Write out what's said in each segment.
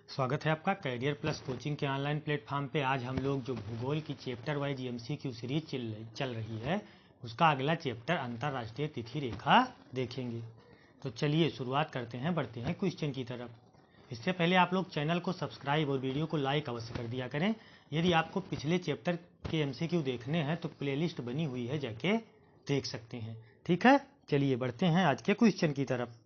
स्वागत है आपका कैरियर प्लस कोचिंग के ऑनलाइन प्लेटफॉर्म पे। आज हम लोग जो भूगोल की चैप्टर वाइज एमसीक्यू सीरीज चल रही है उसका अगला चैप्टर अंतर्राष्ट्रीय तिथि रेखा देखेंगे। तो चलिए शुरुआत करते हैं, बढ़ते हैं क्वेश्चन की तरफ। इससे पहले आप लोग चैनल को सब्सक्राइब और वीडियो को लाइक अवश्य कर दिया करें। यदि आपको पिछले चैप्टर के एमसीक्यू देखने हैं तो प्लेलिस्ट बनी हुई है, जाके देख सकते हैं। ठीक है, चलिए बढ़ते हैं आज के क्वेश्चन की तरफ।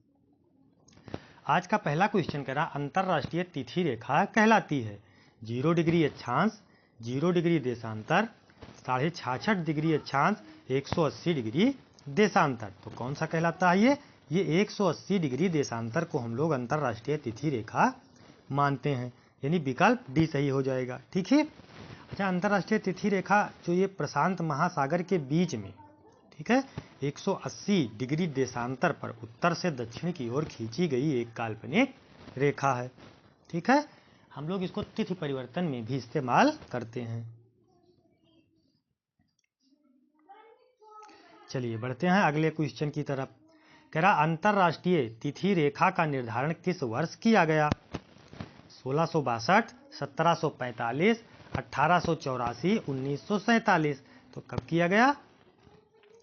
आज का पहला क्वेश्चन करा अंतर्राष्ट्रीय तिथि रेखा कहलाती है 0 डिग्री अक्षांश, 0 डिग्री देशांतर, 66.5 डिग्री अक्षांश, 180 डिग्री देशांतर। तो कौन सा कहलाता है? ये 180 डिग्री देशांतर को हम लोग अंतर्राष्ट्रीय तिथि रेखा मानते हैं, यानी विकल्प डी सही हो जाएगा। ठीक है। अच्छा, अंतर्राष्ट्रीय तिथि रेखा जो ये प्रशांत महासागर के बीच में, ठीक है, 180 डिग्री देशांतर पर उत्तर से दक्षिण की ओर खींची गई एक काल्पनिक रेखा है। ठीक है, हम लोग इसको तिथि परिवर्तन में भी इस्तेमाल करते हैं। चलिए बढ़ते हैं अगले क्वेश्चन की तरफ। कह रहा अंतर्राष्ट्रीय तिथि रेखा का निर्धारण किस वर्ष किया गया? 1662, 1745, 1884, 1947। तो कब किया गया?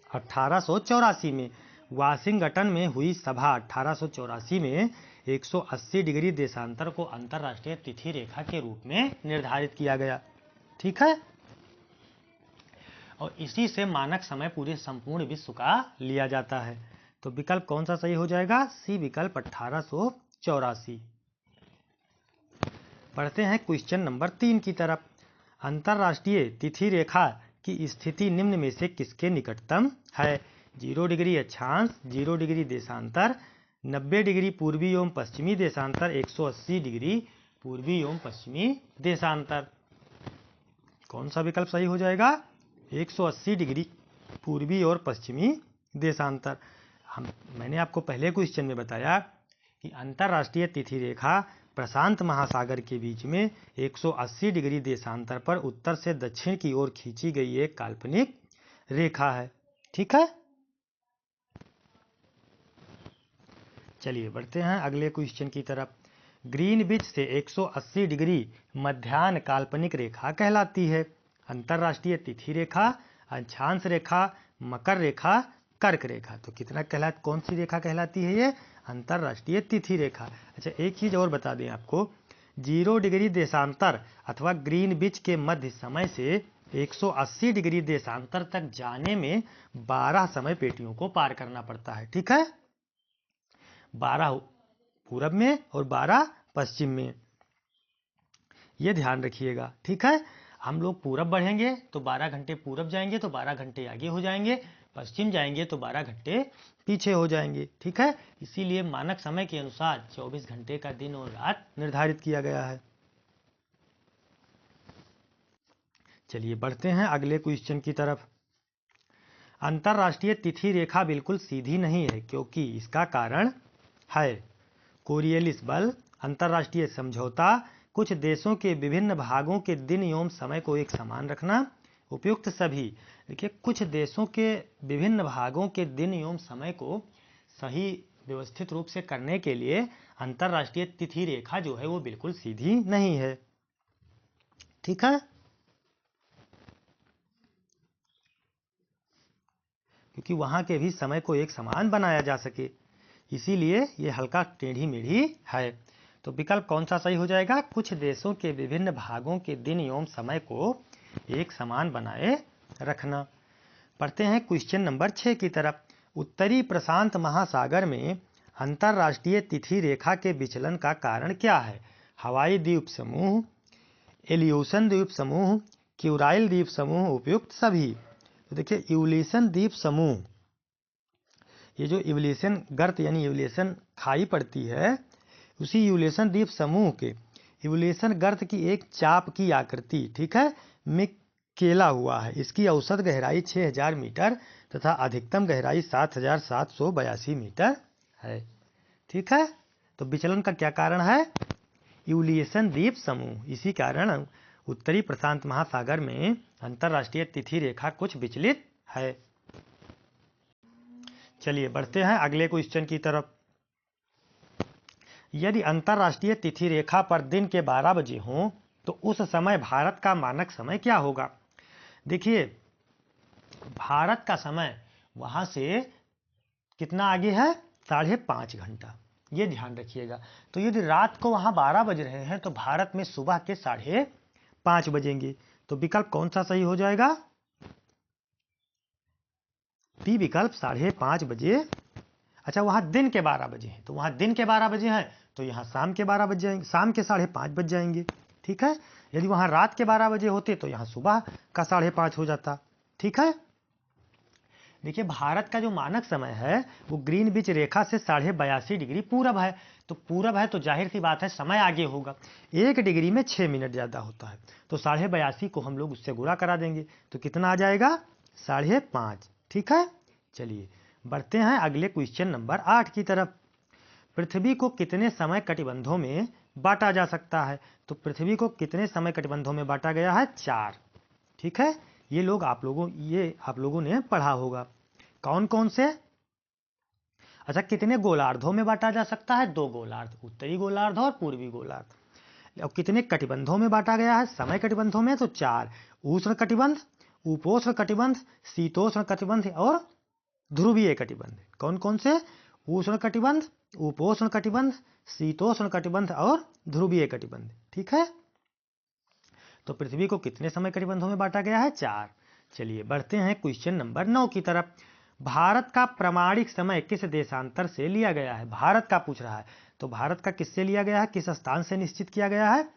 1884 में। वाशिंगटन में हुई सभा 1884 में 180 डिग्री देशांतर को अंतर्राष्ट्रीय तिथि रेखा के रूप में निर्धारित किया गया। ठीक है, और इसी से मानक समय पूरे संपूर्ण विश्व का लिया जाता है। तो विकल्प कौन सा सही हो जाएगा? सी विकल्प 1884। बढ़ते हैं क्वेश्चन नंबर 3 की तरफ। अंतर्राष्ट्रीय तिथि रेखा की स्थिति निम्न में से किसके निकटतम है? 0 डिग्री अक्षांश, 0 डिग्री देशांतर, 90 डिग्री पूर्वी एवं पश्चिमी देशांतर, 180 डिग्री पूर्वी एवं पश्चिमी देशांतर। कौन सा विकल्प सही हो जाएगा? 180 डिग्री पूर्वी और पश्चिमी देशांतर। मैंने आपको पहले क्वेश्चन में बताया कि अंतर्राष्ट्रीय तिथि रेखा प्रशांत महासागर के बीच में 180 डिग्री देशांतर पर उत्तर से दक्षिण की ओर खींची गई एक काल्पनिक रेखा है। ठीक है, चलिए बढ़ते हैं अगले क्वेश्चन की तरफ। ग्रीनविच से 180 डिग्री मध्याह्न काल्पनिक रेखा कहलाती है अंतर्राष्ट्रीय तिथि रेखा, अक्षांश रेखा, मकर रेखा, कर्क रेखा। तो कितना कौन सी रेखा कहलाती है ये? अंतर्राष्ट्रीय तिथि रेखा। अच्छा, एक चीज और बता दें आपको, 0 डिग्री देशांतर अथवा ग्रीनविच के मध्य समय से 180 डिग्री देशांतर तक जाने में 12 समय पेटियों को पार करना पड़ता है। ठीक है, 12 पूरब में और 12 पश्चिम में, ये ध्यान रखिएगा। ठीक है, हम लोग पूरब बढ़ेंगे तो 12 घंटे पूरब जाएंगे तो 12 घंटे आगे हो जाएंगे, पश्चिम जाएंगे तो 12 घंटे पीछे हो जाएंगे। ठीक है, इसीलिए मानक समय के अनुसार 24 घंटे का दिन और रात निर्धारित किया गया है। चलिए बढ़ते हैं अगले क्वेश्चन की तरफ। अंतर्राष्ट्रीय तिथि रेखा बिल्कुल सीधी नहीं है क्योंकि इसका कारण है कोरियलिस बल, अंतर्राष्ट्रीय समझौता, कुछ देशों के विभिन्न भागों के दिन एवं समय को एक समान रखना, उपयुक्त सभी। देखिए, कुछ देशों के विभिन्न भागों के दिन एवं समय को सही व्यवस्थित रूप से करने के लिए अंतर्राष्ट्रीय तिथि रेखा जो है वो बिल्कुल सीधी नहीं है। ठीक है, क्योंकि वहां के भी समय को एक समान बनाया जा सके, इसीलिए ये हल्का टेढ़ी मेढ़ी है। तो विकल्प कौन सा सही हो जाएगा? कुछ देशों के विभिन्न भागों के दिन एवं समय को एक समान बनाए रखना। पढ़ते हैं क्वेश्चन नंबर 6 की तरफ। उत्तरी प्रशांत महासागर में अंतर्राष्ट्रीय तिथि रेखा के विचलन का कारण क्या है? हवाई द्वीप समूह, एलियूशन द्वीप समूह, क्यूराइल द्वीप समूह, उपयुक्त सभी। तो देखिए, यूलिसन द्वीप समूह, ये जो यूलिसन गर्त यानी यूलिसन खाई पड़ती है, उसी यूलिसन द्वीप समूह के यूलिसन गर्त की एक चाप की आकृति, ठीक है, में केला हुआ है। इसकी औसत गहराई 6000 मीटर तथा अधिकतम गहराई 7782 मीटर है। ठीक है, तो विचलन का क्या कारण है? यूलिसन द्वीप समूह। इसी कारण उत्तरी प्रशांत महासागर में अंतर्राष्ट्रीय तिथि रेखा कुछ विचलित है। चलिए बढ़ते हैं अगले क्वेश्चन की तरफ। यदि अंतर्राष्ट्रीय तिथि रेखा पर दिन के 12 बजे हों तो उस समय भारत का मानक समय क्या होगा। देखिए भारत का समय वहां से कितना आगे है, 5.5 घंटा, ये ध्यान रखिएगा। तो यदि रात को वहां 12 बज रहे हैं तो भारत में सुबह के 5:30 बजेंगे। तो विकल्प कौन सा सही हो जाएगा, डी विकल्प 5:30 बजे। अच्छा वहां दिन के 12 बजे हैं, तो वहां दिन के 12 बजे हैं तो यहाँ शाम के 12 बज जाएंगे, शाम के 5:30 बज जाएंगे। ठीक है, यदि वहां रात के 12 बजे होते तो यहाँ सुबह का 5:30 हो जाता। ठीक है, देखिए भारत का जो मानक समय है वो ग्रीनविच रेखा से 82.5 डिग्री पूरब है। तो पूरब है तो जाहिर सी बात है समय आगे होगा, 1 डिग्री में 6 मिनट ज़्यादा होता है। तो 82.5 को हम लोग उससे गुणा करा देंगे तो कितना आ जाएगा, 5.5। ठीक है, चलिए बढ़ते हैं अगले क्वेश्चन नंबर 8 की तरफ। पृथ्वी को कितने समय कटिबंधों में बांटा जा सकता है। तो पृथ्वी को कितने समय कटिबंधों में बांटा गया है, 4। ठीक है, ये आप लोगों ने पढ़ा होगा। कौन कौन से। अच्छा कितने गोलार्धों में बांटा जा सकता है, 2 गोलार्ध, उत्तरी गोलार्ध और पूर्वी गोलार्ध। और कितने कटिबंधों में बांटा गया है, समय कटिबंधों में, तो 4। उष्ण कटिबंध, उपोष्ण कटिबंध, शीतोष्ण कटिबंध और ध्रुवीय कटिबंध। कौन कौन से, उष्ण कटिबंध, उपोष्ण कटिबंध, शीतोष्ण कटिबंध और ध्रुवीय कटिबंध। ठीक है, तो पृथ्वी को कितने समय कटिबंधों में बांटा गया है, 4। चलिए बढ़ते हैं क्वेश्चन नंबर 9 की तरफ। भारत का प्रमाणिक समय किस देशांतर से लिया गया है। भारत का पूछ रहा है, तो भारत का किससे लिया गया है, किस स्थान से निश्चित किया गया है।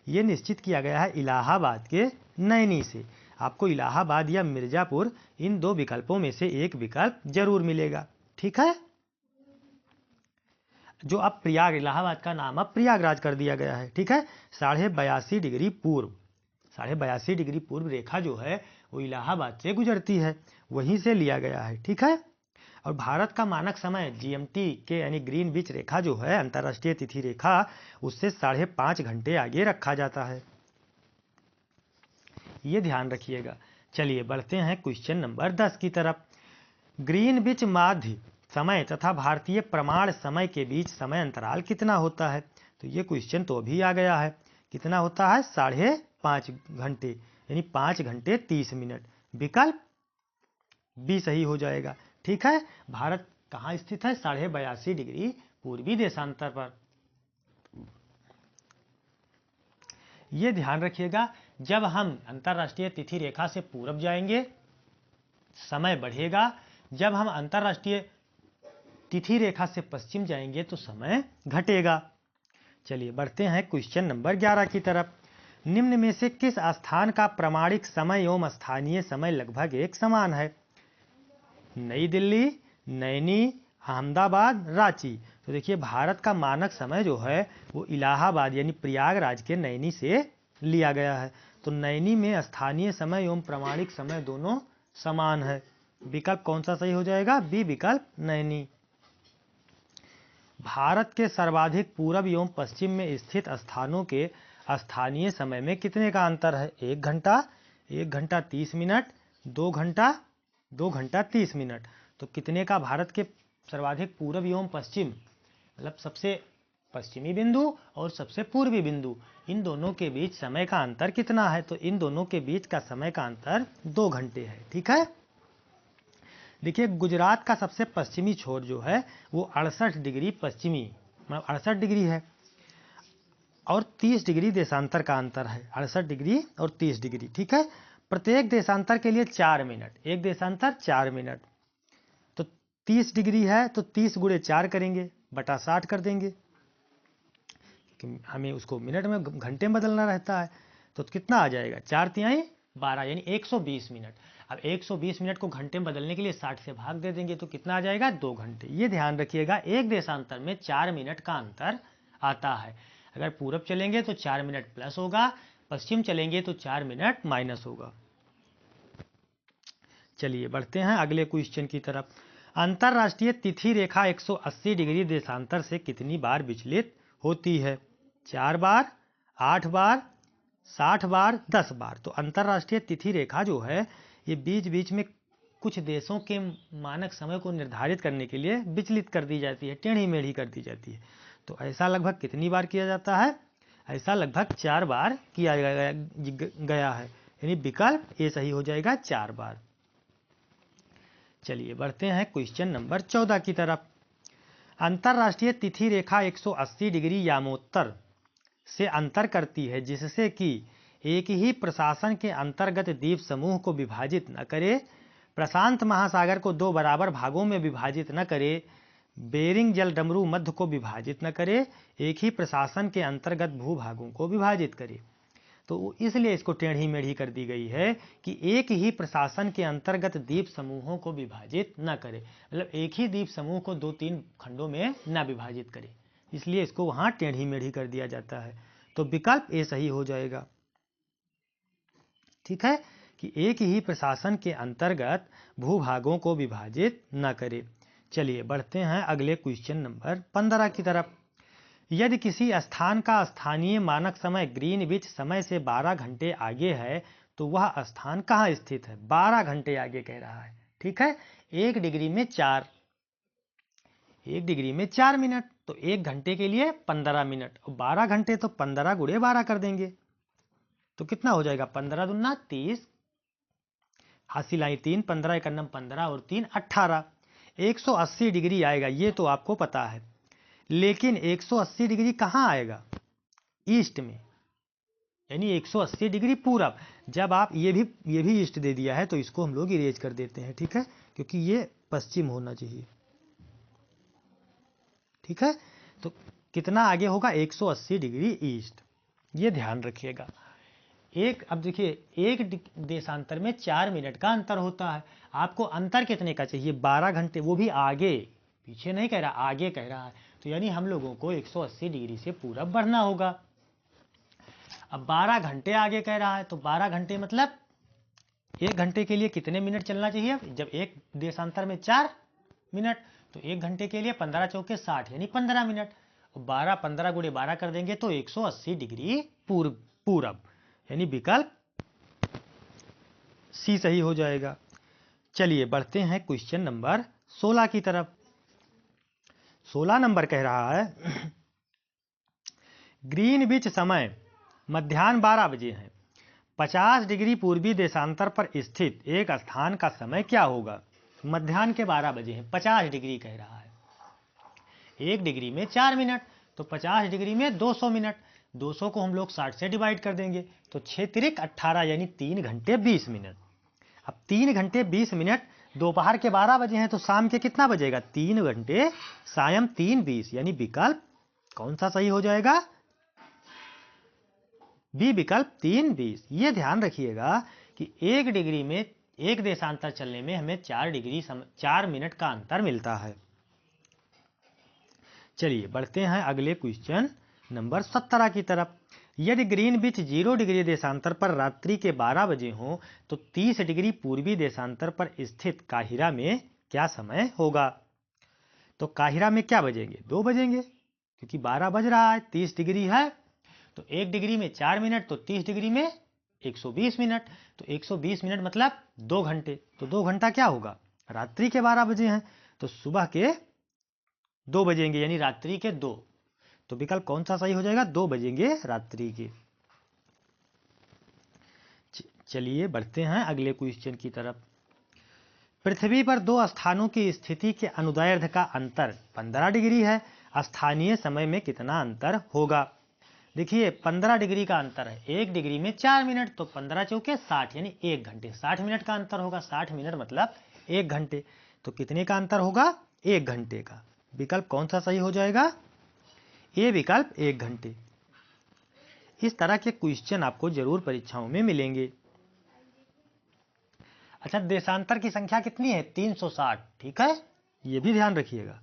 ये निश्चित किया गया है इलाहाबाद के नैनी से। आपको इलाहाबाद या मिर्जापुर इन 2 विकल्पों में से एक विकल्प जरूर मिलेगा। ठीक है, जो अब प्रयाग, इलाहाबाद का नाम अब प्रयागराज कर दिया गया है। ठीक है, 82.5 डिग्री पूर्व, 82.5 डिग्री पूर्व रेखा जो है वो इलाहाबाद से गुजरती है, वहीं से लिया गया है। ठीक है, और भारत का मानक समय जीएमटी के यानी ग्रीनविच रेखा जो है, अंतर्राष्ट्रीय तिथि रेखा, उससे 5.5 घंटे आगे रखा जाता है, ये ध्यान रखिएगा। चलिए बढ़ते हैं क्वेश्चन नंबर 10 की तरफ। ग्रीनविच माध्य समय तथा भारतीय प्रमाण समय के बीच समय अंतराल कितना होता है। तो ये क्वेश्चन तो अभी आ गया है, कितना होता है, 5.5 घंटे, यानी 5 घंटे 30 मिनट। विकल्प बी सही हो जाएगा। ठीक है, भारत कहाँ स्थित है, 82.5 डिग्री पूर्वी देशांतर पर। ये ध्यान रखिएगा, जब हम अंतर्राष्ट्रीय तिथि रेखा से पूरब जाएंगे समय बढ़ेगा, जब हम अंतर्राष्ट्रीय तिथि रेखा से पश्चिम जाएंगे तो समय घटेगा। चलिए बढ़ते हैं क्वेश्चन नंबर 11 की तरफ। निम्न में से किस स्थान का प्रमाणिक समय एवं स्थानीय समय लगभग एक समान है। नई दिल्ली, नैनी, अहमदाबाद, रांची। तो देखिए भारत का मानक समय जो है वो इलाहाबाद यानी प्रयागराज के नैनी से लिया गया है। तो नैनी में स्थानीय समय एवं प्रमाणिक समय दोनों समान है। विकल्प कौन सा सही हो जाएगा, बी विकल्प नैनी। भारत के सर्वाधिक पूरब एवं पश्चिम में स्थित स्थानों के स्थानीय समय में कितने का अंतर है, 1 घंटा, 1 घंटा 30 मिनट, 2 घंटा, 2 घंटा 30 मिनट। तो कितने का भारत के सर्वाधिक पूरब एवं पश्चिम, मतलब सबसे पश्चिमी बिंदु और सबसे पूर्वी बिंदु, इन दोनों के बीच समय का अंतर कितना है। तो इन दोनों के बीच का समय का अंतर 2 घंटे है। ठीक है, देखिए गुजरात का सबसे पश्चिमी छोर जो है वो 68 डिग्री पश्चिमी, मतलब 68 डिग्री है, और 30 डिग्री देशांतर का अंतर है, 68 डिग्री और 30 डिग्री। ठीक है, प्रत्येक देशांतर के लिए 4 मिनट, एक देशांतर 4 मिनट। तो 30 डिग्री है तो 30 गुणे 4 करेंगे, बटा 60 कर देंगे, हमें उसको मिनट में घंटे में बदलना रहता है। तो कितना आ जाएगा, 4 तिहाई 12 यानी 120 मिनट। अब 120 मिनट को घंटे में बदलने के लिए 60 से भाग दे देंगे तो कितना आ जाएगा, 2 घंटे। ये ध्यान रखिएगा, एक देशांतर में 4 मिनट का अंतर आता है। अगर पूरब चलेंगे तो 4 मिनट प्लस होगा, पश्चिम चलेंगे तो 4 मिनट माइनस होगा। चलिए बढ़ते हैं अगले क्वेश्चन की तरफ। अंतरराष्ट्रीय तिथि रेखा 180 डिग्री देशांतर से कितनी बार विचलित होती है, 4 बार, 8 बार, 60 बार, 10 बार। तो अंतरराष्ट्रीय तिथि रेखा जो है ये बीच बीच में कुछ देशों के मानक समय को निर्धारित करने के लिए विचलित कर दी जाती है, टेढ़ी मेढ़ी कर दी जाती है। तो ऐसा लगभग कितनी बार किया जाता है? ऐसा लगभग 4 बार किया गया है, यानी विकल्प ए सही हो जाएगा 4 बार। चलिए बढ़ते हैं क्वेश्चन नंबर 14 की तरफ। अंतरराष्ट्रीय तिथि रेखा 180 डिग्री यामोत्तर से अंतर करती है, जिससे कि एक ही प्रशासन के अंतर्गत द्वीप समूह को विभाजित न करे, प्रशांत महासागर को 2 बराबर भागों में विभाजित न करे, बेरिंग जलडमरू मध्य को विभाजित न करे, एक ही प्रशासन के अंतर्गत भूभागों को विभाजित करे। तो इसलिए इसको टेढ़ी मेढ़ी कर दी गई है कि एक ही प्रशासन के अंतर्गत द्वीप समूहों को विभाजित न करे, मतलब एक ही द्वीप समूह को 2-3 खंडों में न विभाजित करे, इसलिए इसको वहां टेढ़ी मेढ़ी कर दिया जाता है। तो विकल्प ए सही हो जाएगा। ठीक है, कि एक ही प्रशासन के अंतर्गत भूभागों को विभाजित न करे। चलिए बढ़ते हैं अगले क्वेश्चन नंबर 15 की तरफ। यदि किसी स्थान का स्थानीय मानक समय ग्रीनविच समय से 12 घंटे आगे है, तो वह स्थान कहाँ स्थित है? 12 घंटे आगे कह रहा है। ठीक है, 1 डिग्री में 4 मिनट, तो 1 घंटे के लिए 15 मिनट, और 12 घंटे तो 15 गुणे 12 कर देंगे, तो कितना हो जाएगा? 15 दूना 30, हासिल आई 3, 15 एकन्नम 15 और 3 18, 180 डिग्री आएगा, ये तो आपको पता है। लेकिन 180 डिग्री कहाँ आएगा? ईस्ट में, यानी 180 डिग्री पूरब। जब आप ये भी ईस्ट दे दिया है तो इसको हम लोग इरेज कर देते हैं, ठीक है, क्योंकि ये पश्चिम होना चाहिए। ठीक है, तो कितना आगे होगा? 180 डिग्री ईस्ट, ये ध्यान रखिएगा। अब देखिए, एक देशांतर में 4 मिनट का अंतर होता है। आपको अंतर कितने का चाहिए? 12 घंटे, वो भी आगे, पीछे नहीं कह रहा, आगे कह रहा है। तो यानी हम लोगों को 180 डिग्री से पूरब बढ़ना होगा। अब 12 घंटे आगे कह रहा है, तो 12 घंटे मतलब 1 घंटे के लिए कितने मिनट चलना चाहिए? जब एक देशांतर में 4 मिनट, तो 1 घंटे के लिए 15 चौके 60, यानी 15 मिनट। 12 15 गुणे 12 कर देंगे तो 180 डिग्री पूरब, यानी विकल्प सी सही हो जाएगा। चलिए बढ़ते हैं क्वेश्चन नंबर 16 की तरफ। 16 नंबर कह रहा है ग्रीनविच समय मध्याह्न 12 बजे है, 50 डिग्री पूर्वी देशांतर पर स्थित एक स्थान का समय क्या होगा? मध्याह्न के 12 बजे है, 50 डिग्री कह रहा है, 1 डिग्री में 4 मिनट, तो 50 डिग्री में 200 मिनट, 200 को हम लोग 60 से डिवाइड कर देंगे, तो 6 तिरिक 18, यानी 3 घंटे 20 मिनट। अब 3 घंटे 20 मिनट दोपहर के 12 बजे हैं, तो शाम के कितना बजेगा? 3 घंटे सायं 3:20, यानी विकल्प कौन सा सही हो जाएगा? बी विकल्प 3:20। ये ध्यान रखिएगा कि 1 डिग्री में एक देशांतर चलने में हमें 4 मिनट का अंतर मिलता है। चलिए बढ़ते हैं अगले क्वेश्चन नंबर 17 की तरफ। यदि ग्रीनविच 0 डिग्री देशांतर पर रात्रि के 12 बजे हो, तो 30 डिग्री पूर्वी देशांतर पर स्थित काहिरा में क्या समय होगा? तो काहिरा में क्या बजेंगे? 2 बजेंगे, क्योंकि 12 बज रहा है, 30 डिग्री है, तो 1 डिग्री में 4 मिनट, तो 30 डिग्री में 120 मिनट, तो 120 मिनट मतलब 2 घंटे, तो 2 घंटा क्या होगा? रात्रि के 12 बजे हैं, तो सुबह के 2 बजेंगे, यानी रात्रि के 2, तो विकल्प कौन सा सही हो जाएगा? 2 बजेंगे रात्रि के। चलिए बढ़ते हैं अगले क्वेश्चन की तरफ। पृथ्वी पर 2 स्थानों की स्थिति के अनुदैर्ध्य का अंतर 15 डिग्री है, स्थानीय समय में कितना अंतर होगा? देखिए 15 डिग्री का अंतर है, 1 डिग्री में 4 मिनट, तो 15 चौके 60, यानी 1 घंटे, 60 मिनट का अंतर होगा, 60 मिनट मतलब 1 घंटे, तो कितने का अंतर होगा? 1 घंटे का। विकल्प कौन सा सही हो जाएगा? ए विकल्प 1 घंटे। इस तरह के क्वेश्चन आपको जरूर परीक्षाओं में मिलेंगे। अच्छा, देशांतर की संख्या कितनी है? 360, ठीक है, ये भी ध्यान रखिएगा।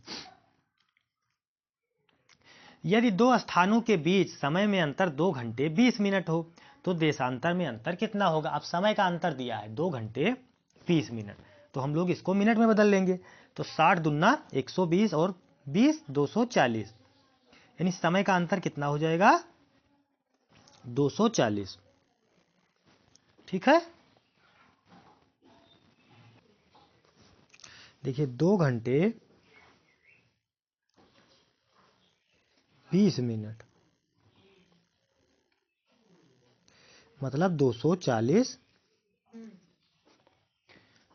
यदि 2 स्थानों के बीच समय में अंतर 2 घंटे 20 मिनट हो, तो देशांतर में अंतर कितना होगा? अब समय का अंतर दिया है 2 घंटे 20 मिनट, तो हम लोग इसको मिनट में बदल लेंगे, तो 60 दूना 120 और 20 240, यानी समय का अंतर कितना हो जाएगा? 240। ठीक है, देखिए 2 घंटे 20 मिनट, मतलब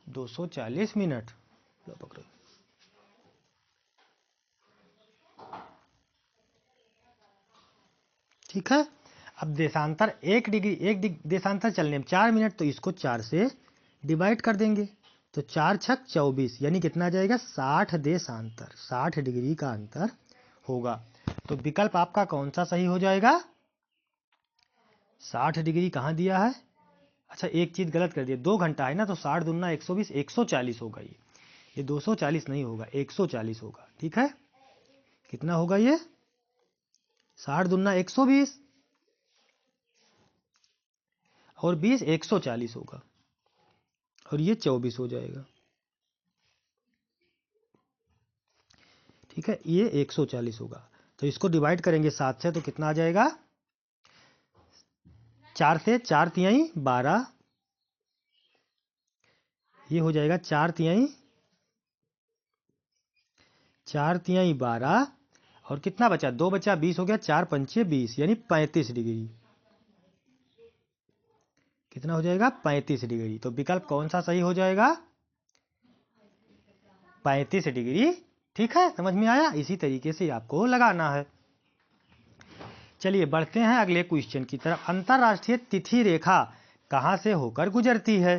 240 मिनट। लो पकड़ो। ठीक है। अब देशांतर 1 डिग्री, देशांतर चलने में 4 मिनट, तो इसको 4 से डिवाइड कर देंगे, तो 4 छक 24, यानी कितना आ जाएगा 60 देशांतर, 60 डिग्री का अंतर होगा। तो विकल्प आपका कौन सा सही हो जाएगा? 60 डिग्री कहाँ दिया है? अच्छा, एक चीज गलत कर दिया, 2 घंटा है ना, तो 60 दूना 120, 140 होगा ये 240 नहीं होगा, 140 होगा। ठीक है, कितना होगा ये? 60 दूना 120 और 20 140 होगा, और ये 24 हो जाएगा। ठीक है, ये 140 होगा। तो इसको डिवाइड करेंगे 7 से, तो कितना आ जाएगा? 4 से 4 तिहाई 12, ये हो जाएगा 4 तिहाई 12, और कितना बचा? 2 बचा, 20 हो गया, 4 पंचे 20, यानी 35 डिग्री। कितना हो जाएगा? 35 डिग्री। तो विकल्प कौन सा सही हो जाएगा? 35 डिग्री। ठीक है, समझ में आया? इसी तरीके से आपको लगाना है। चलिए बढ़ते हैं अगले क्वेश्चन की तरफ। अंतरराष्ट्रीय तिथि रेखा कहां से होकर गुजरती है?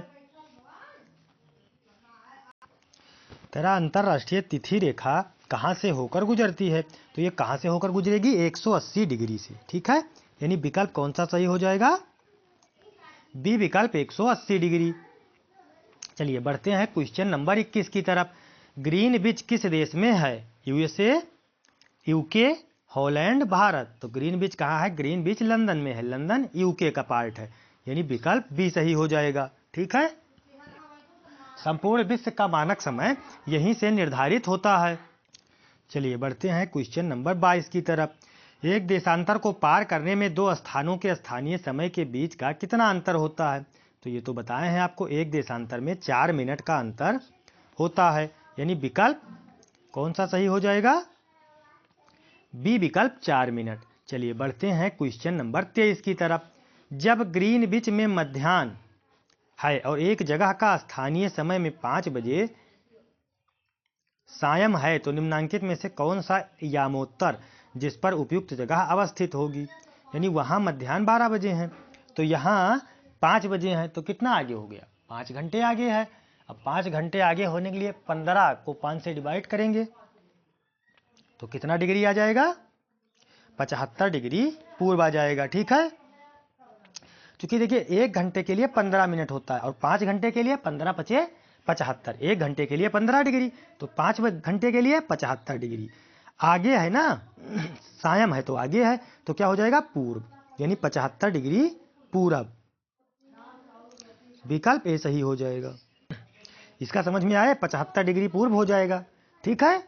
तेरा अंतरराष्ट्रीय तिथि रेखा कहां से होकर गुजरती है? तो ये कहां से होकर गुजरेगी? 180 डिग्री से। ठीक है, यानी विकल्प कौन सा सही हो जाएगा? बी विकल्प 180 डिग्री। चलिए बढ़ते हैं क्वेश्चन नंबर 21 की तरफ। ग्रीनविच किस देश में है? USA, UK, Holland, Bharat. तो ग्रीनविच कहाँ है? ग्रीनविच लंदन में है, लंदन यूके का पार्ट है, यानी विकल्प बी सही हो जाएगा। ठीक है, संपूर्ण विश्व का मानक समय यहीं से निर्धारित होता है। चलिए बढ़ते हैं क्वेश्चन नंबर 22 की तरफ। एक देशांतर को पार करने में 2 स्थानों के स्थानीय समय के बीच का कितना अंतर होता है? तो ये तो बताए हैं आपको, एक देशांतर में 4 मिनट का अंतर होता है, यानी विकल्प कौन सा सही हो जाएगा? बी विकल्प 4 मिनट। चलिए बढ़ते हैं क्वेश्चन नंबर 23 की तरफ। जब ग्रीनविच में मध्याह्न है और एक जगह का स्थानीय समय में 5 बजे सायं है, तो निम्नांकित में से कौन सा यामोत्तर जिस पर उपयुक्त जगह अवस्थित होगी? यानी वहां मध्याह्न 12 बजे हैं, तो यहाँ 5 बजे हैं, तो कितना आगे हो गया? 5 घंटे आगे है। अब 5 घंटे आगे होने के लिए 15 को 5 से डिवाइड करेंगे, तो कितना डिग्री आ जाएगा? 75 डिग्री पूर्व आ जाएगा। ठीक है, क्योंकि देखिए 1 घंटे के लिए 15 मिनट होता है और 5 घंटे के लिए 15 पचे 75, 1 घंटे के लिए 15 डिग्री, तो 5 घंटे के लिए 75 डिग्री आगे है ना, सायं है तो आगे है, तो क्या हो जाएगा? पूर्व, यानी 75 डिग्री पूरब। विकल्प ए सही हो जाएगा। इसका समझ में आया? 75 डिग्री पूर्व हो जाएगा। ठीक है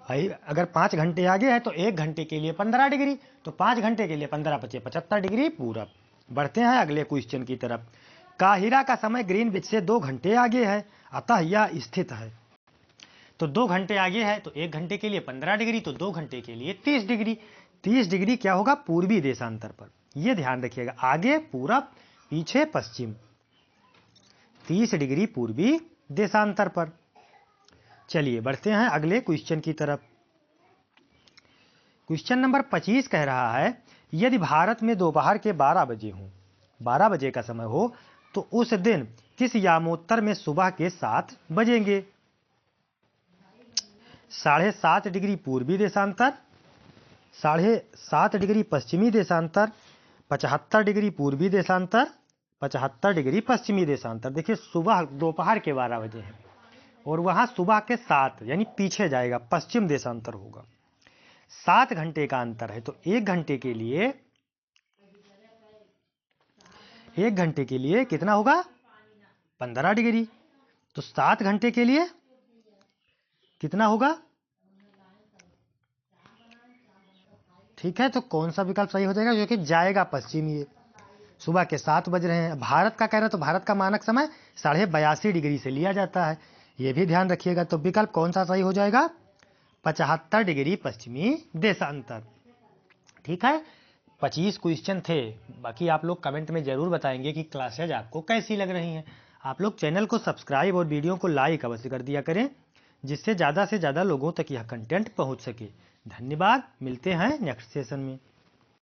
भाई, अगर 5 घंटे आगे है तो 1 घंटे के लिए 15 डिग्री, तो 5 घंटे के लिए 15 पचे 75 डिग्री पूरब। बढ़ते हैं अगले क्वेश्चन की तरफ। काहिरा का समय ग्रीनविच से 2 घंटे आगे है, अतः यह स्थित है। तो 2 घंटे आगे है, तो 1 घंटे के लिए 15 डिग्री, तो 2 घंटे के लिए 30 डिग्री। 30 डिग्री क्या होगा? पूर्वी देशांतर पर। यह ध्यान रखिएगा, आगे पूरब, पीछे पश्चिम, 30 डिग्री पूर्वी देशांतर पर। चलिए बढ़ते हैं अगले क्वेश्चन की तरफ। क्वेश्चन नंबर 25 कह रहा है, यदि भारत में दोपहर के 12 बजे हो, 12 बजे का समय हो, तो उस दिन किस यामोत्तर में सुबह के 7 बजेंगे? 7.5 डिग्री पूर्वी देशांतर, 7.5 डिग्री पश्चिमी देशांतर, 75 डिग्री पूर्वी देशांतर, 75 डिग्री पश्चिमी देशांतर। देखिए सुबह दोपहर के 12 बजे है और वहां सुबह के 7, यानी पीछे जाएगा, पश्चिम देशांतर होगा। 7 घंटे का अंतर है, तो 1 घंटे के लिए कितना होगा? 15 डिग्री। तो 7 घंटे के लिए कितना होगा? ठीक है, तो कौन सा विकल्प सही हो जाएगा? जो कि जाएगा पश्चिम, ये सुबह के 7 बज रहे हैं। भारत का कह रहे हैं, तो भारत का मानक समय 82.5 डिग्री से लिया जाता है, ये भी ध्यान रखिएगा। तो विकल्प कौन सा सही हो जाएगा? 75 डिग्री पश्चिमी देशांतर। ठीक है, 25 क्वेश्चन थे। बाकी आप लोग कमेंट में जरूर बताएंगे कि क्लासेज आपको कैसी लग रही हैं। आप लोग चैनल को सब्सक्राइब और वीडियो को लाइक अवश्य कर दिया करें, जिससे ज़्यादा से ज़्यादा लोगों तक यह कंटेंट पहुंच सके। धन्यवाद, मिलते हैं नेक्स्ट सेशन में।